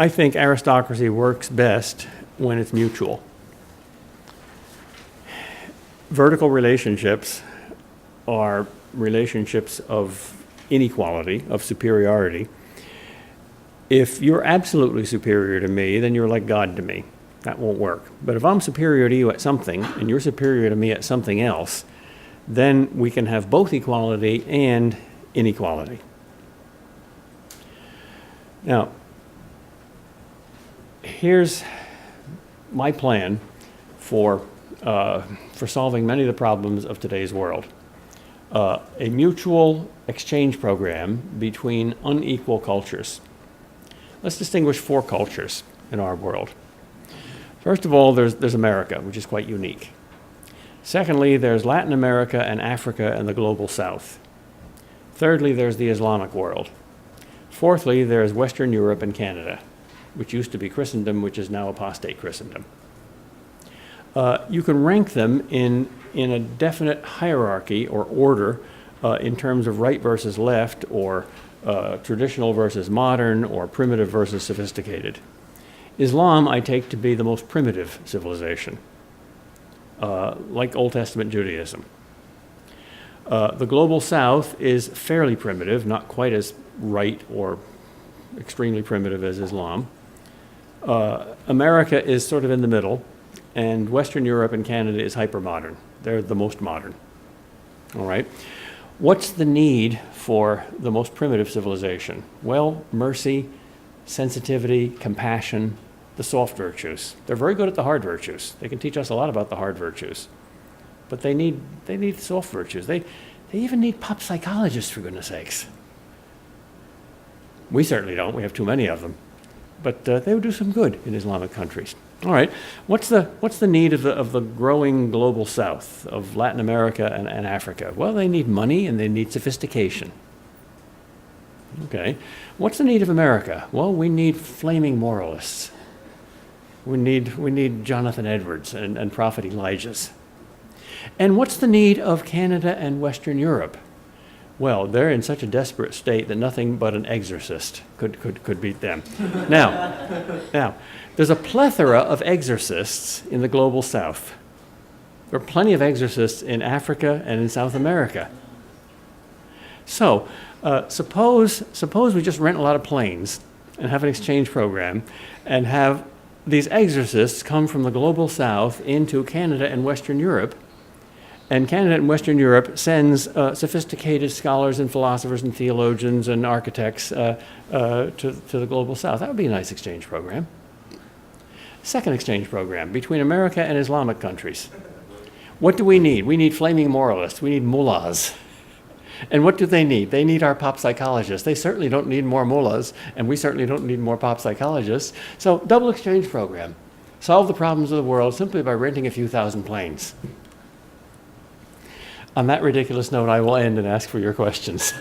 I think aristocracy works best when it's mutual. Vertical relationships are relationships of inequality, of superiority. If you're absolutely superior to me, then you're like God to me. That won't work. But if I'm superior to you at something, and you're superior to me at something else, then we can have both equality and inequality. Now, here's my plan for solving many of the problems of today's world. A mutual exchange program between unequal cultures. Let's distinguish 4 cultures in our world. First of all, there's America, which is quite unique. Secondly, there's Latin America and Africa and the global South. Thirdly, there's the Islamic world. Fourthly, there's Western Europe and Canada, which used to be Christendom, which is now apostate Christendom. You can rank them in a definite hierarchy or order in terms of right versus left, or traditional versus modern, or primitive versus sophisticated. Islam I take to be the most primitive civilization, like Old Testament Judaism. The global South is fairly primitive, not quite as right or extremely primitive as Islam. America is sort of in the middle, and Western Europe and Canada is hyper-modern. They're the most modern. All right. What's the need for the most primitive civilization? Well, mercy, sensitivity, compassion, the soft virtues. They're very good at the hard virtues. They can teach us a lot about the hard virtues. But they need soft virtues. They even need pop psychologists, for goodness sakes. We certainly don't. We have too many of them. But they would do some good in Islamic countries. All right. What's the need of the growing global South, of Latin America and Africa? Well, they need money and they need sophistication. Okay. What's the need of America? Well, we need flaming moralists. We need Jonathan Edwards and Prophet Elijahs. And what's the need of Canada and Western Europe? Well, they're in such a desperate state that nothing but an exorcist could beat them. Now, there's a plethora of exorcists in the global South. There are plenty of exorcists in Africa and in South America. So, suppose we just rent a lot of planes and have an exchange program and have these exorcists come from the global South into Canada and Western Europe. And Canada and Western Europe sends sophisticated scholars and philosophers and theologians and architects to the global South. That would be a nice exchange program. Second exchange program between America and Islamic countries. What do we need? We need flaming moralists. We need mullahs. And what do they need? They need our pop psychologists. They certainly don't need more mullahs, and we certainly don't need more pop psychologists. So, double exchange program. Solve the problems of the world simply by renting a few thousand planes. On that ridiculous note, I will end and ask for your questions.